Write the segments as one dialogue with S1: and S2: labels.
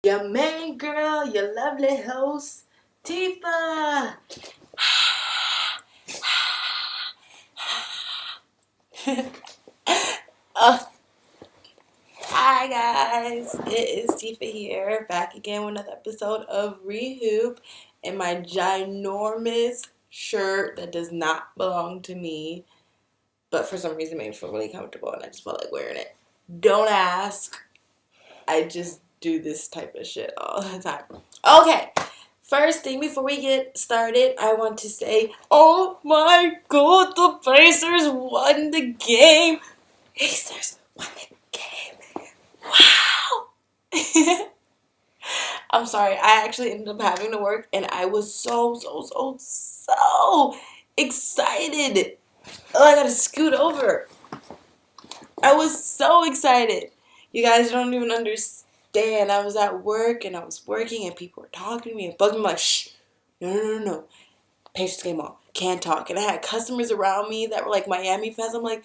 S1: your main girl, your lovely host, Tifa. Hi guys, it is Tifa here, back again with another episode of Rehoop in my ginormous shirt that does not belong to me, but for some reason made me feel really comfortable and I just felt like wearing it. Don't ask. I just do this type of shit all the time. Okay, first thing before we get started, I want to say, oh my god, the Pacers won the game. Pacers won the game. Wow. I'm sorry, I actually ended up having to work and I was so excited. Oh, I gotta scoot over. I was so excited. You guys don't even understand. I was at work and I was working and people were talking to me and bugging me like, shh, no. Pacers game on. Can't talk. And I had customers around me that were like Miami fans. I'm like,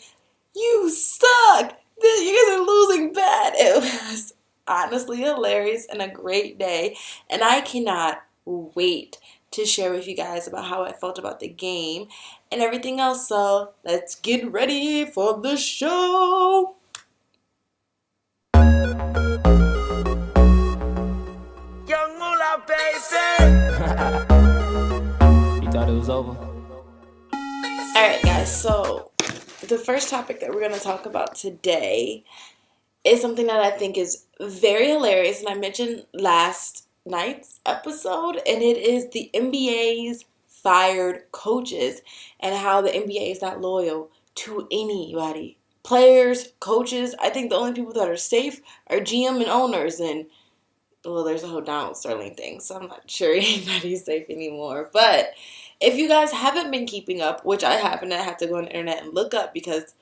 S1: you suck. You guys are losing bad. It was honestly hilarious and a great day. And I cannot wait to share with you guys about how I felt about the game and everything else. So let's get ready for the show.
S2: Young Moolah Basin. You thought it was over?
S1: Alright guys, so the first topic that we're going to talk about today is something that I think is very hilarious, and I mentioned last night's episode, and it is the NBA's fired coaches and how the NBA is not loyal to anybody. Players, coaches, I think the only people that are safe are GM and owners, and well, there's a whole Donald Sterling thing, so I'm not sure anybody's safe anymore. But if you guys haven't been keeping up, which I haven't, I had to go on the internet and look up because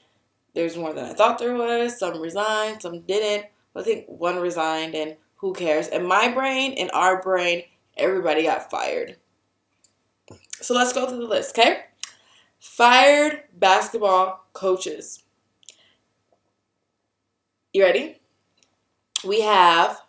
S1: there's more than I thought there was. Some resigned, some didn't. I think one resigned, and who cares? In my brain, in our brain, everybody got fired. So let's go through the list, okay? Fired basketball coaches. You ready? We have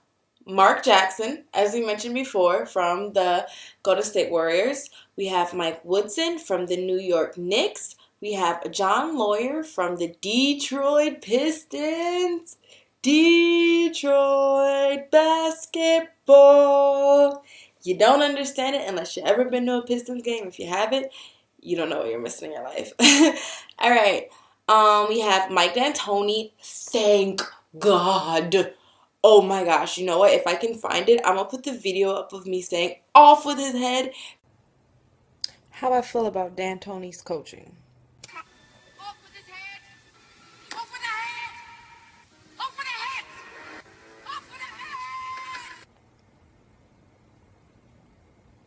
S1: Mark Jackson, as we mentioned before, from the Golden State Warriors. We have Mike Woodson from the New York Knicks. We have John Lawyer from the Detroit Pistons. Detroit basketball. You don't understand it unless you've ever been to a Pistons game. If you haven't, you don't know what you're missing in your life. All right. We have Mike D'Antoni. Thank God. Oh my gosh. You know what? If I can find it, I'm going to put the video up of me saying off with his head. How I feel about D'Antoni's coaching.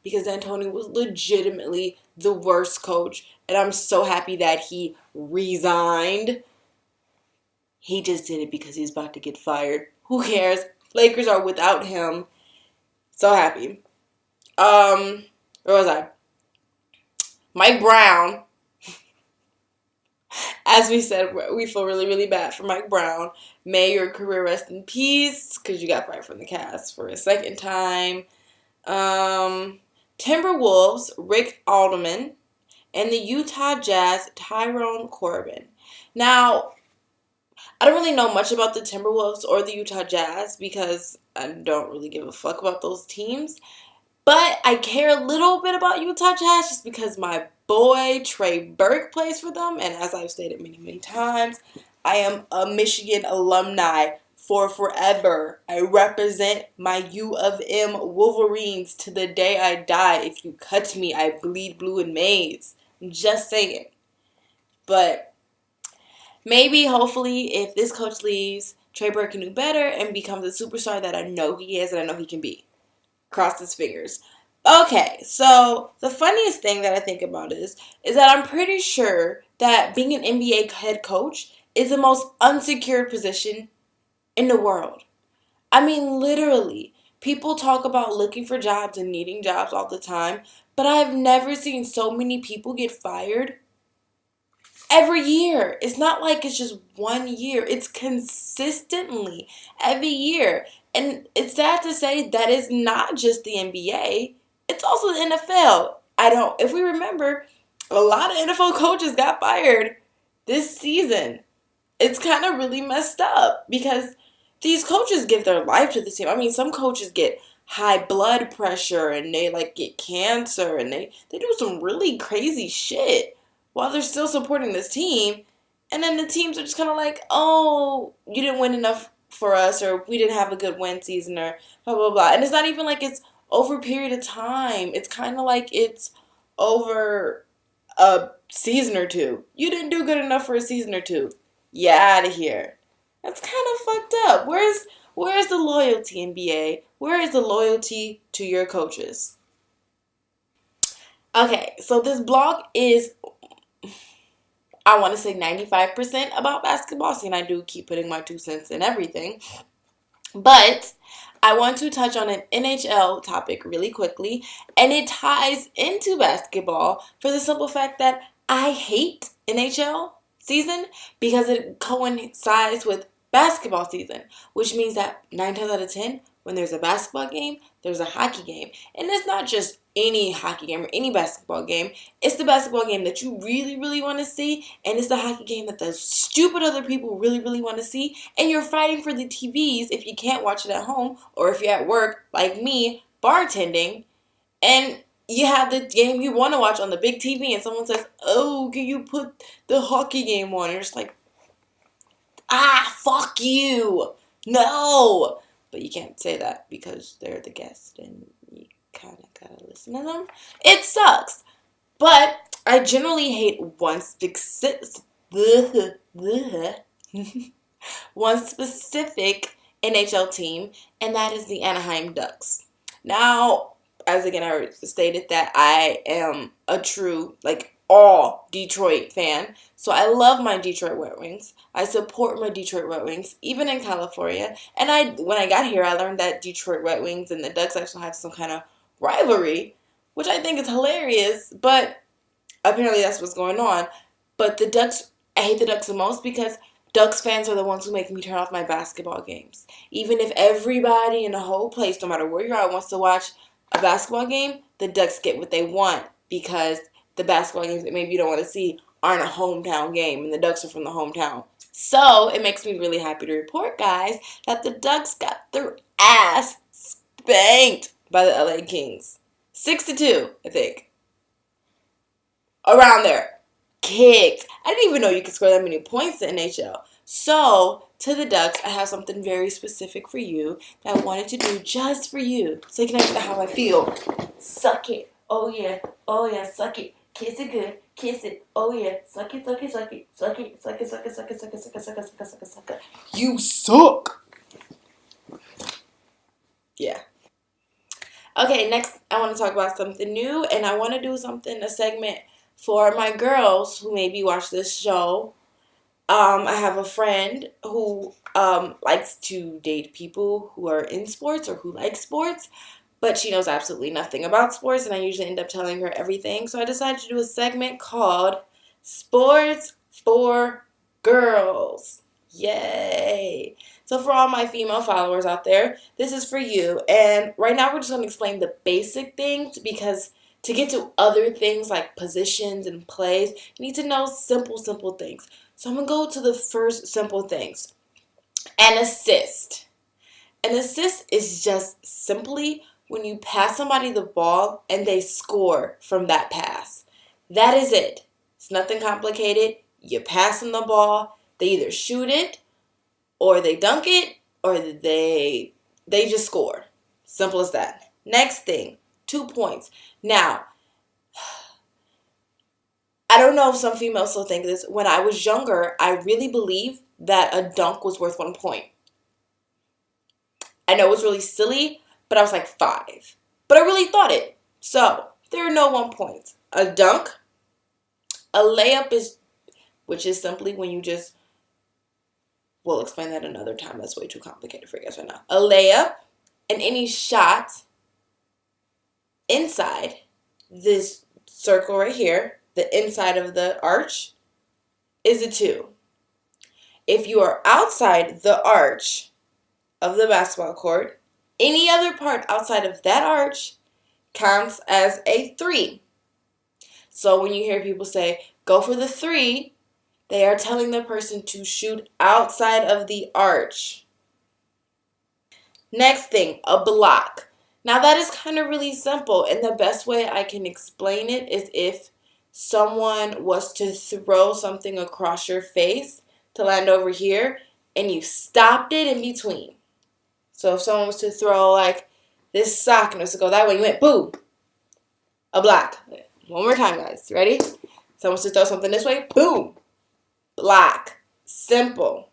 S1: Because D'Antoni was legitimately the worst coach. And I'm so happy that he resigned. He just did it because he's about to get fired. Who cares? Lakers are without him. So happy. Where was I? Mike Brown. As we said, we feel really bad for Mike Brown. May your career rest in peace, because you got fired from the Cavs for a second time. Timberwolves, Rick Alderman, and the Utah Jazz, Tyrone Corbin. Now, I don't really know much about the Timberwolves or the Utah Jazz because I don't really give a fuck about those teams. But I care a little bit about Utah Jazz just because my boy Trey Burke plays for them. And as I've stated many times, I am a Michigan alumni for forever. I represent my U of M Wolverines to the day I die. If you cut me, I bleed blue and maize. I'm just saying. But maybe, hopefully, if this coach leaves, Trey Burke can do better and becomes a superstar that I know he is and I know he can be. Cross his fingers. Okay, so the funniest thing that I think about is that I'm pretty sure that being an NBA head coach is the most unsecured position in the world. I mean, literally, people talk about looking for jobs and needing jobs all the time, but I've never seen so many people get fired every year. It's not like it's just 1 year. It's consistently every year. And it's sad to say that is not just the NBA, it's also the NFL. If we remember, a lot of NFL coaches got fired this season. It's kind of really messed up because these coaches give their life to the team. I mean, some coaches get high blood pressure and they like get cancer and they do some really crazy shit while they're still supporting this team. And then the teams are just kind of like, oh, you didn't win enough for us, or we didn't have a good win season, or blah, blah, blah. And it's not even like it's over a period of time. It's kind of like it's over a season or two. You didn't do good enough for a season or two. You out of here. That's kind of fucked up. Where's the loyalty, NBA? Where is the loyalty to your coaches? Okay, so this blog is, I want to say 95% about basketball, seeing I do keep putting my 2 cents in everything. But I want to touch on an NHL topic really quickly, and it ties into basketball for the simple fact that I hate NHL season because it coincides with basketball season, which means that 9 times out of 10, when there's a basketball game, there's a hockey game. And it's not just any hockey game or any basketball game. It's the basketball game that you really, really want to see, and it's the hockey game that the stupid other people really, really want to see. And you're fighting for the TVs if you can't watch it at home, or if you're at work, like me, bartending, and you have the game you want to watch on the big TV, and someone says, oh, can you put the hockey game on? And you're just like, fuck you. No. But you can't say that because they're the guest and you kind of gotta listen to them. It sucks. But I generally hate one specific NHL team, and that is the Anaheim Ducks. Now, as again I stated that I am a true, all Detroit fan. So I love my Detroit Red Wings. I support my Detroit Red Wings, even in California. And when I got here, I learned that Detroit Red Wings and the Ducks actually have some kind of rivalry, which I think is hilarious, but apparently that's what's going on. But the Ducks, I hate the Ducks the most because Ducks fans are the ones who make me turn off my basketball games. Even if everybody in the whole place, no matter where you're at, wants to watch a basketball game, the Ducks get what they want because the basketball games that maybe you don't want to see aren't a hometown game, and the Ducks are from the hometown. So it makes me really happy to report, guys, that the Ducks got their ass spanked by the LA Kings. 6-2, I think. Around there. Kicked. I didn't even know you could score that many points in NHL. So, to the Ducks, I have something very specific for you that I wanted to do just for you, so you can understand how I feel. Suck it. Oh yeah, suck it. Kiss it good, kiss it. Oh yeah, suck it, suck it, suck it, suck it, suck it, suck it, suck it, suck it, suck it, suck it, suck it, suck it, suck it. You suck. Yeah. Okay, next I want to talk about something new, and I want to do a segment for my girls who maybe watch this show. I have a friend who likes to date people who are in sports or who like sports. But she knows absolutely nothing about sports, and I usually end up telling her everything. So I decided to do a segment called Sports for Girls. Yay! So for all my female followers out there, this is for you. And right now we're just going to explain the basic things because to get to other things like positions and plays, you need to know simple things. So I'm going to go to the first simple things. An assist. An assist is just simply when you pass somebody the ball and they score from that pass. That is it. It's nothing complicated. You pass them the ball, they either shoot it, or they dunk it, or they just score. Simple as that. Next thing, 2 points. Now, I don't know if some females still think this. When I was younger, I really believed that a dunk was worth 1 point. I know it's really silly, but I was like 5. But I really thought it. So, there are no 1 points. A dunk, a layup which is simply when you just, we'll explain that another time. That's way too complicated for you guys right now. A layup and any shot inside this circle right here, the inside of the arch, is a 2. If you are outside the arch of the basketball court. Any other part outside of that arch counts as a 3. So when you hear people say, go for the 3, they are telling the person to shoot outside of the arch. Next thing, a block. Now that is kind of really simple, and the best way I can explain it is if someone was to throw something across your face to land over here, and you stopped it in between. So if someone was to throw like this sock and it was to go that way, you went boom, a block. One more time, guys. Ready? Someone was to throw something this way, boom, block. Simple.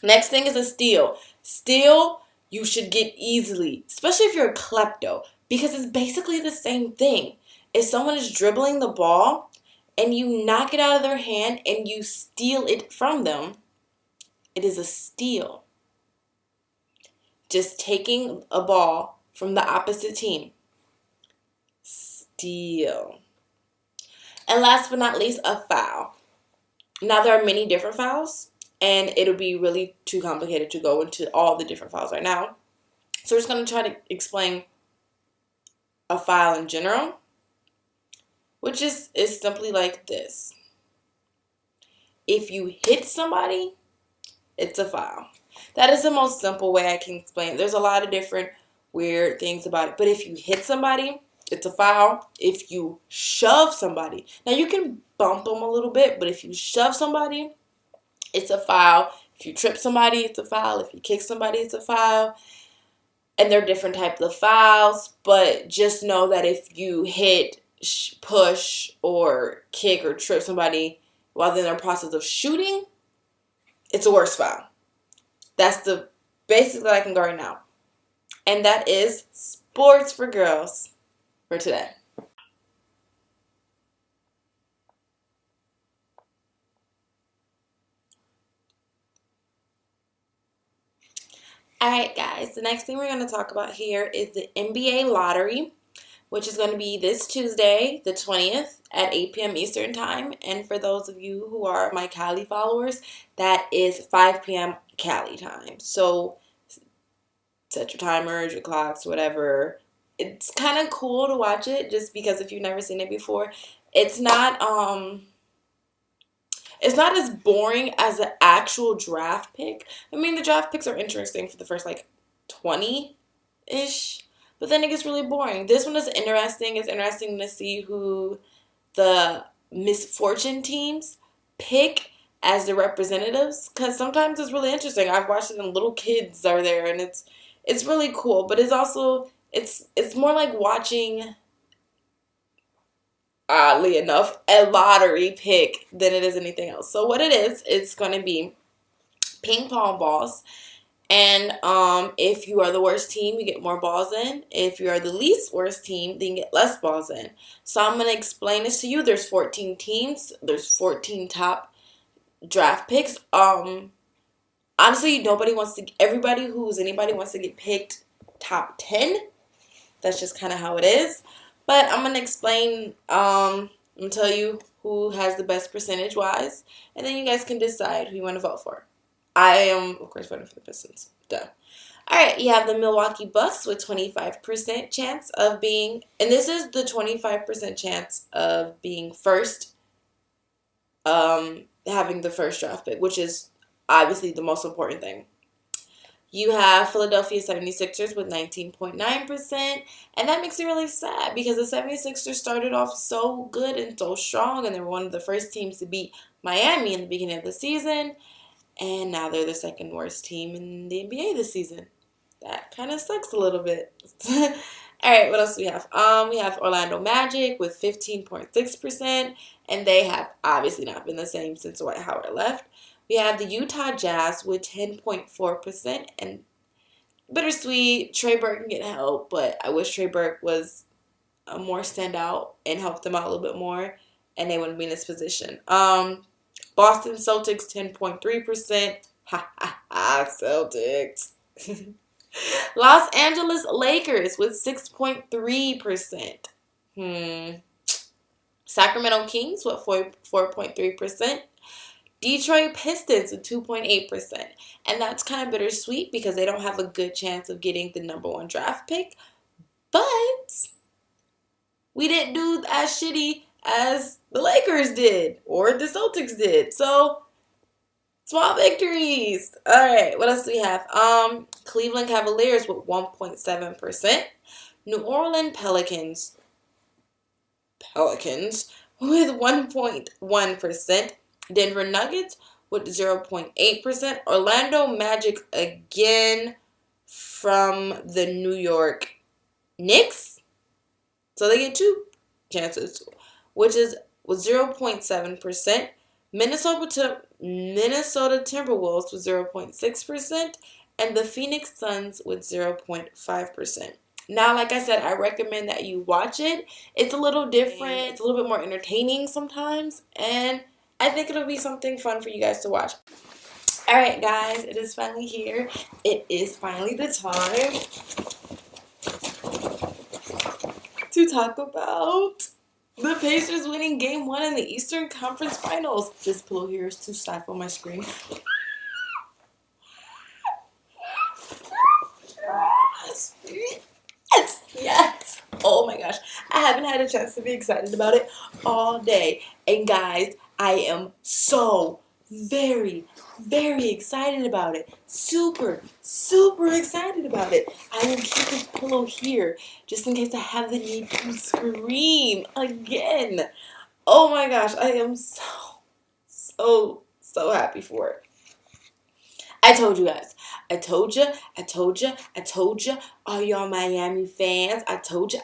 S1: Next thing is a steal. Steal, you should get easily, especially if you're a klepto, because it's basically the same thing. If someone is dribbling the ball and you knock it out of their hand and you steal it from them, it is a steal. Just taking a ball from the opposite team. Steal. And last but not least, a foul. Now there are many different fouls, and it'll be really too complicated to go into all the different fouls right now. So we're just going to try to explain a foul in general, which is simply like this. If you hit somebody, it's a foul. That is the most simple way I can explain it. There's a lot of different weird things about it, but if you hit somebody, it's a foul. If you shove somebody, now you can bump them a little bit, but if you shove somebody, it's a foul. If you trip somebody, it's a foul. If you kick somebody, it's a foul. And there are different types of fouls, but just know that if you hit, push, or kick or trip somebody while they're in the process of shooting, it's a worse foul. That's the basics that I can go right now. And that is sports for girls for today. Alright guys, the next thing we're going to talk about here is the NBA lottery, which is going to be this Tuesday, the 20th at 8 p.m. Eastern Time. And for those of you who are my Cali followers, that is 5 p.m. Cali time. So set your timers, your clocks, whatever. It's kind of cool to watch it just because if you've never seen it before, it's not as boring as the actual draft pick. I mean, the draft picks are interesting for the first, 20-ish. But then it gets really boring. This one is interesting. It's interesting to see who the misfortune teams pick as the representatives. Because sometimes it's really interesting. I've watched it and little kids are there. And it's really cool. But it's also, it's more like watching, oddly enough, a lottery pick than it is anything else. So what it is, it's going to be ping pong balls. And if you are the worst team, you get more balls in. If you are the least worst team, then you get less balls in. So I'm going to explain this to you. There's 14 teams. There's 14 top draft picks. Honestly, anybody wants to get picked top 10. That's just kind of how it is. But I'm going to explain, I'm going to tell you who has the best percentage-wise. And then you guys can decide who you want to vote for. I am, of course, voting for the Pistons. Duh. All right, you have the Milwaukee Bucks with 25% chance of being, and this is the 25% chance of being first, having the first draft pick, which is obviously the most important thing. You have Philadelphia 76ers with 19.9%, and that makes me really sad because the 76ers started off so good and so strong, and they were one of the first teams to beat Miami in the beginning of the season. And now they're the second worst team in the NBA this season. That kind of sucks a little bit. All right, what else do we have? We have Orlando Magic with 15.6%, and they have obviously not been the same since Dwight Howard left. We have the Utah Jazz with 10.4%, and bittersweet. Trey Burke can get help, but I wish Trey Burke was a more standout and helped them out a little bit more, and they wouldn't be in this position. Boston Celtics, 10.3%. Ha, ha, ha, Celtics. Los Angeles Lakers with 6.3%. Sacramento Kings with 4.3%. Detroit Pistons with 2.8%. And that's kind of bittersweet because they don't have a good chance of getting the number 1 draft pick. But we didn't do as shitty as the Lakers did or the Celtics did. So, small victories. All right, what else do we have? Cleveland Cavaliers with 1.7%. New Orleans Pelicans with 1.1%. Denver Nuggets with 0.8%. Orlando Magic again from the New York Knicks. So they get 2 chances, which is with 0.7%. Minnesota Timberwolves with 0.6%. And the Phoenix Suns with 0.5%. Now, like I said, I recommend that you watch it. It's a little different. It's a little bit more entertaining sometimes. And I think it'll be something fun for you guys to watch. All right, guys, it is finally here. It is finally the time to talk about the Pacers winning Game 1 in the Eastern Conference Finals. This pillow here is too stiff on my screen. Yes. Oh my gosh. I haven't had a chance to be excited about it all day. And guys, I am so very, very excited about it. Super, super excited about it. I will keep this pillow here just in case I have the need to scream again. Oh my gosh. I am so happy for it. I told you guys. I told you. All y'all Miami fans. I told you.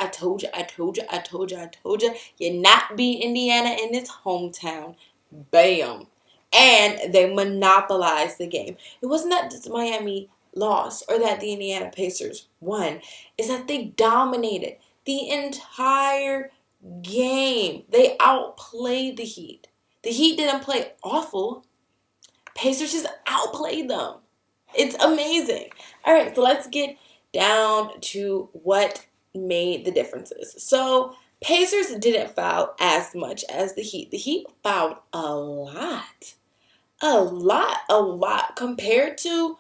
S1: You're not beating Indiana in its hometown. Bam. And they monopolized the game. It wasn't that Miami lost or that the Indiana Pacers won. It's that they dominated the entire game. They outplayed the Heat. The Heat didn't play awful. Pacers just outplayed them. It's amazing. All right, so let's get down to what made the differences. So, Pacers didn't foul as much as the Heat. The Heat fouled a lot. Compared to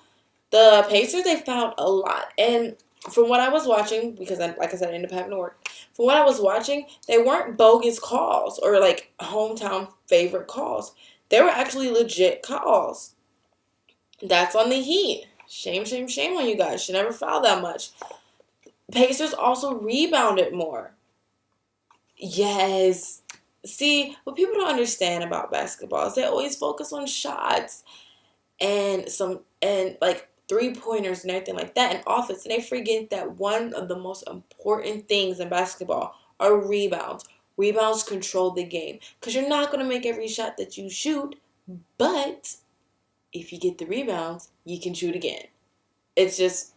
S1: the Pacers, they fouled a lot. And from what I was watching, because like I said, I ended up having to work. From what I was watching, they weren't bogus calls or like hometown favorite calls. They were actually legit calls. That's on the Heat. Shame on you guys. Should never foul that much. Pacers also rebounded more. Yes. See, what people don't understand about basketball is they always focus on shots and like 3-pointers and everything like that and offense. And they forget that one of the most important things in basketball are rebounds. Rebounds control the game. Because you're not going to make every shot that you shoot, but if you get the rebounds, you can shoot again. It's just,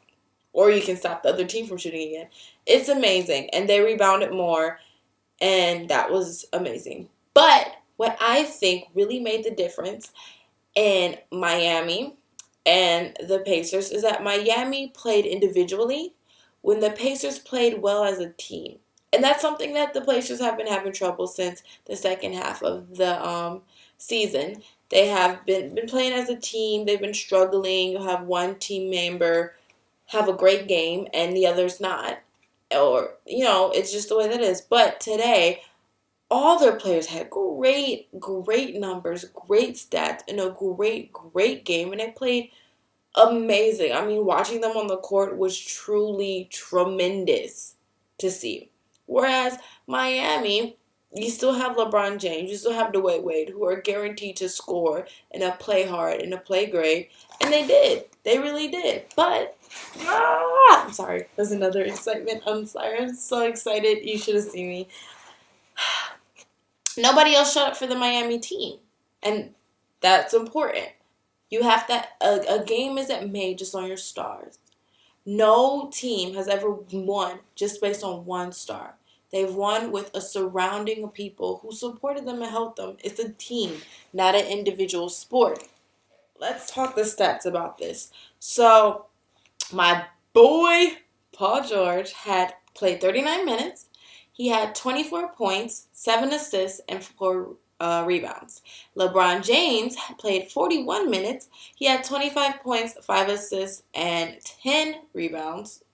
S1: or you can stop the other team from shooting again. It's amazing. And they rebounded more, and that was amazing. But what I think really made the difference in Miami and the Pacers is that Miami played individually when the Pacers played well as a team. And that's something that the Pacers have been having trouble since the second half of the season. They have been playing as a team. They've been struggling. You have one team member have a great game and the other's not. Or, it's just the way that is. But today, all their players had great numbers, great stats, and a great game. And they played amazing. I mean, watching them on the court was truly tremendous to see. Whereas Miami, you still have LeBron James, you still have Dwayne Wade, who are guaranteed to score and to play hard and to play great. And they did. They really did. But, I'm sorry. There's another excitement. I'm sorry. I'm so excited. You should have seen me. Nobody else showed up for the Miami team. And that's important. You have to, a game isn't made just on your stars. No team has ever won just based on one star. They've won with a surrounding of people who supported them and helped them. It's a team, not an individual sport. Let's talk the stats about this. So, my boy, Paul George, had played 39 minutes. He had 24 points, 7 assists, and 4 rebounds. LeBron James played 41 minutes. He had 25 points, 5 assists, and 10 rebounds.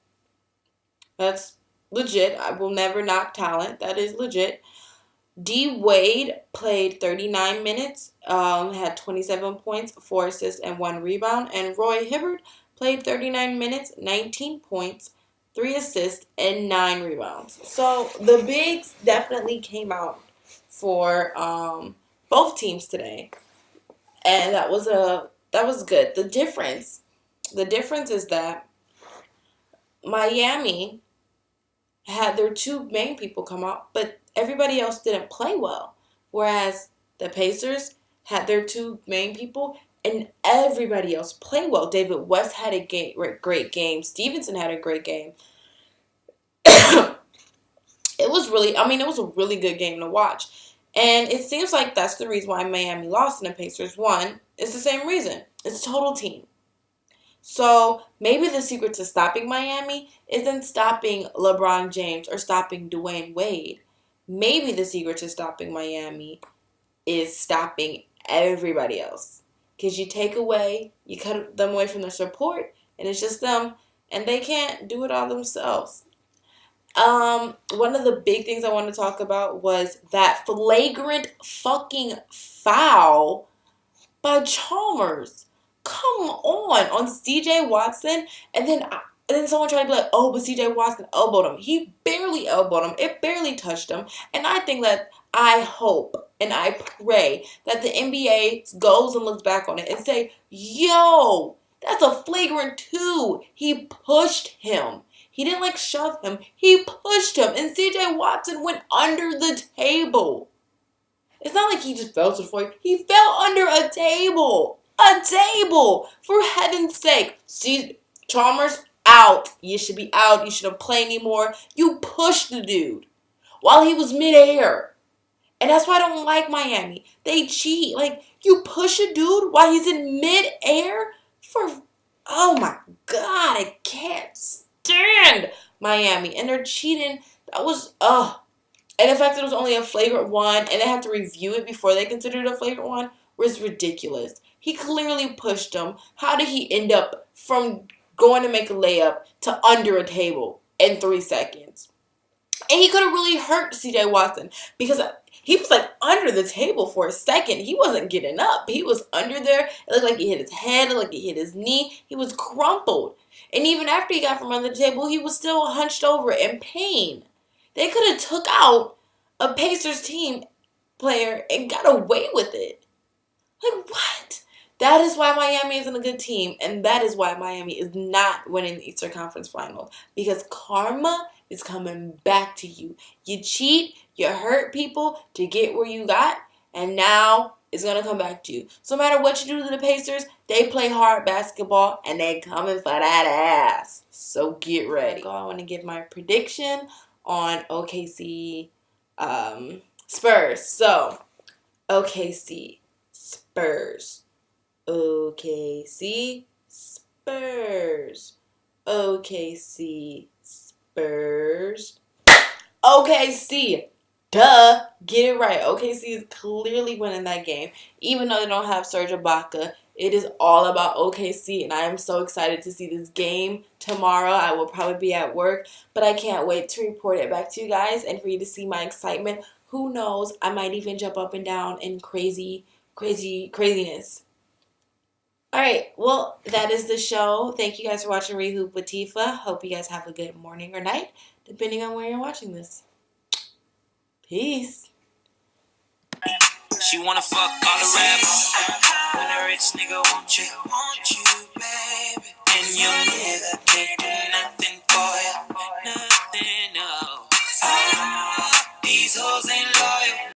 S1: That's legit. I will never knock talent. That is legit. D. Wade played 39 minutes, had 27 points, 4 assists, and 1 rebound. And Roy Hibbert played 39 minutes, 19 points, 3 assists, and 9 rebounds. So the bigs definitely came out for both teams today, and that was good. The difference is that Miami had their 2 main people come out, but everybody else didn't play well. Whereas the Pacers had their 2 main people, and everybody else played well. David West had a great game. Stevenson had a great game. It was a really good game to watch. And it seems like that's the reason why Miami lost and the Pacers won. It's the same reason. It's total team. So maybe the secret to stopping Miami isn't stopping LeBron James or stopping Dwayne Wade. Maybe the secret to stopping Miami is stopping everybody else. Because you cut them away from their support, and it's just them, and they can't do it all themselves. One of the big things I want to talk about was that flagrant fucking foul by Chalmers. Come on CJ Watson, and then someone tried to be like, oh, but CJ Watson elbowed him. He barely elbowed him. It barely touched him. And I hope and I pray that the NBA goes and looks back on it and say, yo, that's a flagrant 2. He pushed him. He didn't shove him. He pushed him. And CJ Watson went under the table. It's not like he just fell to the floor. He fell under a table. A table! For heaven's sake. See, Chalmers, out. You should be out. You shouldn't play anymore. You pushed the dude while he was midair. And that's why I don't like Miami. They cheat. You push a dude while he's in midair oh my God, I can't stand Miami. And they're cheating. That was, And the fact that it was only a flagrant 1 and they had to review it before they considered it a flagrant 1 was ridiculous. He clearly pushed him. How did he end up from going to make a layup to under a table in 3 seconds? And he could have really hurt CJ Watson because he was under the table for a second. He wasn't getting up. He was under there. It looked like he hit his head. It looked like he hit his knee. He was crumpled. And even after he got from under the table, he was still hunched over in pain. They could have took out a Pacers team player and got away with it. What? That is why Miami isn't a good team, and that is why Miami is not winning the Eastern Conference Finals, because karma is coming back to you. You cheat, you hurt people to get where you got, and now it's going to come back to you. So no matter what you do to the Pacers, they play hard basketball, and they coming for that ass. So get ready. I want to give my prediction on OKC Spurs. So, OKC Spurs. OKC Spurs. OKC Spurs. OKC. Duh. Get it right. OKC is clearly winning that game. Even though they don't have Serge Ibaka, it is all about OKC, and I am so excited to see this game tomorrow. I will probably be at work, but I can't wait to report it back to you guys and for you to see my excitement. Who knows? I might even jump up and down in craziness. Alright, well, that is the show. Thank you guys for watching Rehoop with Tifa. Hope you guys have a good morning or night, depending on where you're watching this. Peace.
S2: She wanna fuck all the rappers. When a rich nigga want you, baby. And your nigga can't do nothing for you.